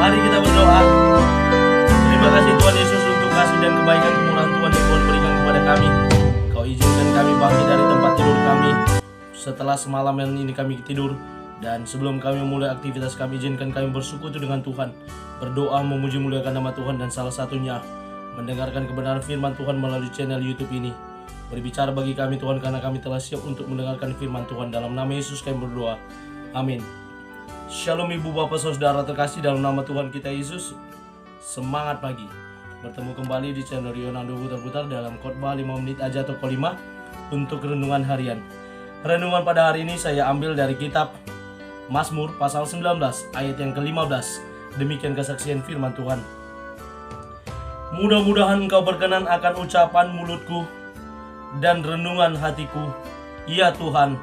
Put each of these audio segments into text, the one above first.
Mari kita berdoa. Terima kasih Tuhan Yesus untuk kasih dan kebaikan kemurahan Tuhan yang Tuhan berikan kepada kami. Kau izinkan kami bangkit dari tempat tidur kami setelah semalaman ini kami tidur. Dan sebelum kami mulai aktivitas kami, izinkan kami bersekutu dengan Tuhan, berdoa memuji muliakan nama Tuhan, dan salah satunya mendengarkan kebenaran firman Tuhan melalui channel YouTube ini. Berbicara bagi kami Tuhan, karena kami telah siap untuk mendengarkan firman Tuhan. Dalam nama Yesus kami berdoa, amin. Shalom ibu bapak saudara terkasih dalam nama Tuhan kita Yesus. Semangat pagi, bertemu kembali di channel Yonando Putar-Putar dalam khotbah 5 menit aja toko 5 untuk renungan harian. Renungan pada hari ini saya ambil dari kitab Mazmur pasal 19 ayat yang ke-15. Demikian kesaksian firman Tuhan. Mudah-mudahan engkau berkenan akan ucapan mulutku dan renungan hatiku, ya Tuhan,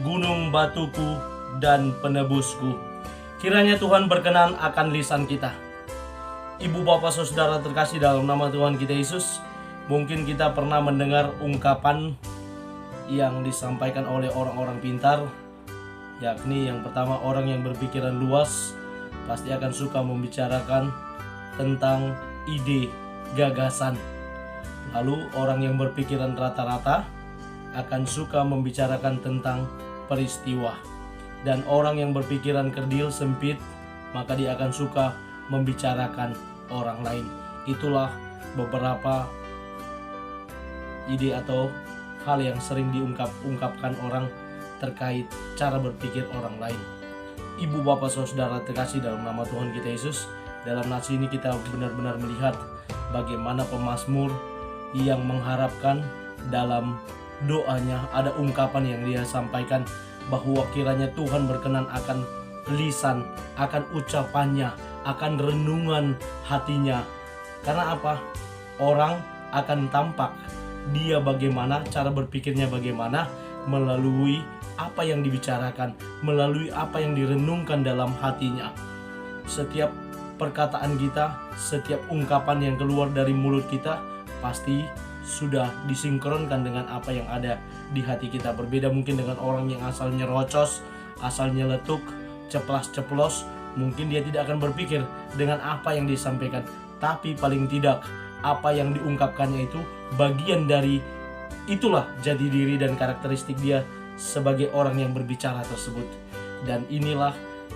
gunung batuku dan penebusku. Kiranya Tuhan berkenan akan lisan kita. Ibu bapak saudara terkasih dalam nama Tuhan kita Yesus, mungkin kita pernah mendengar ungkapan yang disampaikan oleh orang-orang pintar, yakni yang pertama, orang yang berpikiran luas pasti akan suka membicarakan tentang ide, gagasan. Lalu orang yang berpikiran rata-rata akan suka membicarakan tentang peristiwa. Dan orang yang berpikiran kerdil, sempit, maka dia akan suka membicarakan orang lain. Itulah beberapa ide atau hal yang sering diungkapkan orang terkait cara berpikir orang lain. Ibu bapak saudara terkasih dalam nama Tuhan kita Yesus, dalam nats ini kita benar-benar melihat bagaimana pemazmur yang mengharapkan dalam doanya, ada ungkapan yang dia sampaikan bahwa kiranya Tuhan berkenan akan lisan, akan ucapannya, akan renungan hatinya. Karena apa? Orang akan tampak dia bagaimana, cara berpikirnya bagaimana, melalui apa yang dibicarakan, melalui apa yang direnungkan dalam hatinya. Setiap perkataan kita, setiap ungkapan yang keluar dari mulut kita pasti sudah disinkronkan dengan apa yang ada di hati kita. Berbeda mungkin dengan orang yang asalnya rocos, asalnya letuk, ceplas-ceplos. Mungkin dia tidak akan berpikir dengan apa yang disampaikan, tapi paling tidak apa yang diungkapkannya itu bagian dari itulah jati diri dan karakteristik dia sebagai orang yang berbicara tersebut. Dan inilah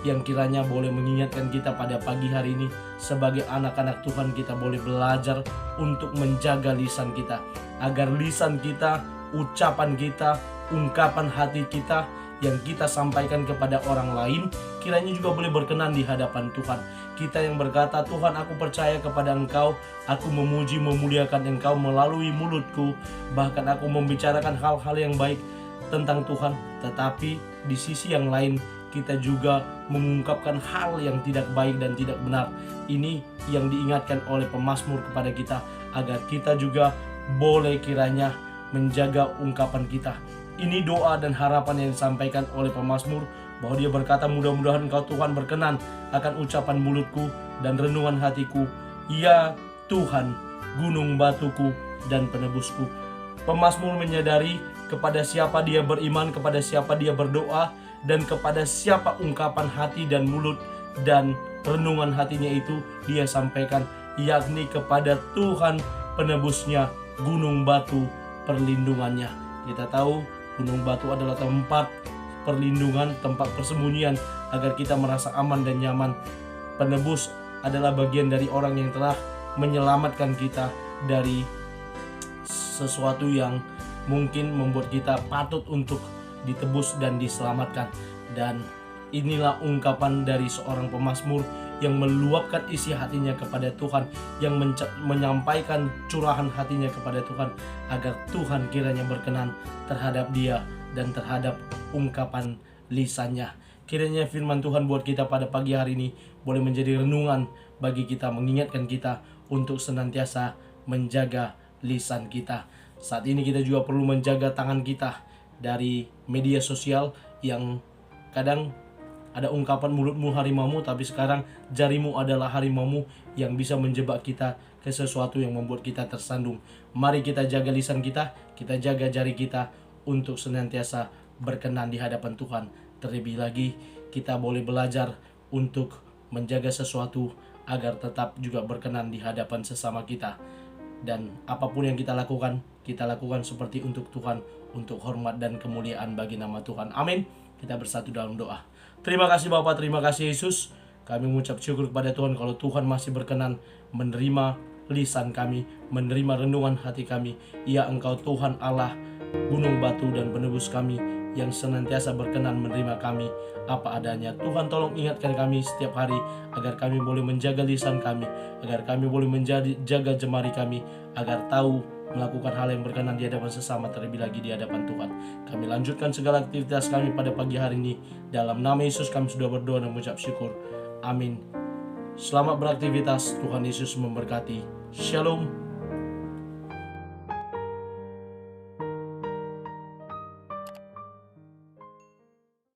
yang kiranya boleh mengingatkan kita pada pagi hari ini. Sebagai anak-anak Tuhan, kita boleh belajar untuk menjaga lisan kita, agar lisan kita, ucapan kita, ungkapan hati kita yang kita sampaikan kepada orang lain kiranya juga boleh berkenan di hadapan Tuhan. Kita yang berkata, Tuhan, aku percaya kepada Engkau, aku memuji memuliakan Engkau melalui mulutku, bahkan aku membicarakan hal-hal yang baik tentang Tuhan. Tetapi di sisi yang lain kita juga mengungkapkan hal yang tidak baik dan tidak benar. Ini yang diingatkan oleh pemazmur kepada kita, agar kita juga boleh kiranya menjaga ungkapan kita. Ini doa dan harapan yang disampaikan oleh pemazmur, bahwa dia berkata, mudah-mudahan Engkau Tuhan berkenan akan ucapan mulutku dan renungan hatiku, ya Tuhan, gunung batuku dan penebusku. Pemazmur menyadari kepada siapa dia beriman, kepada siapa dia berdoa, dan kepada siapa ungkapan hati dan mulut dan renungan hatinya itu dia sampaikan, yakni kepada Tuhan penebusnya, gunung batu perlindungannya. Kita tahu gunung batu adalah tempat perlindungan, tempat persembunyian agar kita merasa aman dan nyaman. Penebus adalah bagian dari orang yang telah menyelamatkan kita dari sesuatu yang mungkin membuat kita patut untuk ditebus dan diselamatkan. Dan inilah ungkapan dari seorang pemazmur yang meluapkan isi hatinya kepada Tuhan, yang menyampaikan curahan hatinya kepada Tuhan, agar Tuhan kiranya berkenan terhadap dia dan terhadap ungkapan lisannya. Kiranya firman Tuhan buat kita pada pagi hari ini boleh menjadi renungan bagi kita, mengingatkan kita untuk senantiasa menjaga lisan kita. Saat ini kita juga perlu menjaga tangan kita dari media sosial yang kadang ada ungkapan mulutmu harimaumu, tapi sekarang jarimu adalah harimaumu yang bisa menjebak kita ke sesuatu yang membuat kita tersandung. Mari kita jaga lisan kita jaga jari kita untuk senantiasa berkenan di hadapan Tuhan. Terlebih lagi kita boleh belajar untuk menjaga sesuatu agar tetap juga berkenan di hadapan sesama kita. Dan apapun yang kita lakukan seperti untuk Tuhan, untuk hormat dan kemuliaan bagi nama Tuhan. Amin. Kita bersatu dalam doa. Terima kasih Bapa, terima kasih Yesus. Kami mengucap syukur kepada Tuhan kalau Tuhan masih berkenan menerima lisan kami, menerima renungan hati kami. Ya, Engkau Tuhan Allah, gunung batu dan penebus kami, yang senantiasa berkenan menerima kami apa adanya. Tuhan, tolong ingatkan kami setiap hari agar kami boleh menjaga lisan kami, agar kami boleh jaga jemari kami, agar tahu melakukan hal yang berkenan di hadapan sesama, terlebih lagi di hadapan Tuhan. Kami lanjutkan segala aktivitas kami pada pagi hari ini. Dalam nama Yesus kami sudah berdoa dan mengucap syukur. Amin. Selamat beraktivitas. Tuhan Yesus memberkati. Shalom.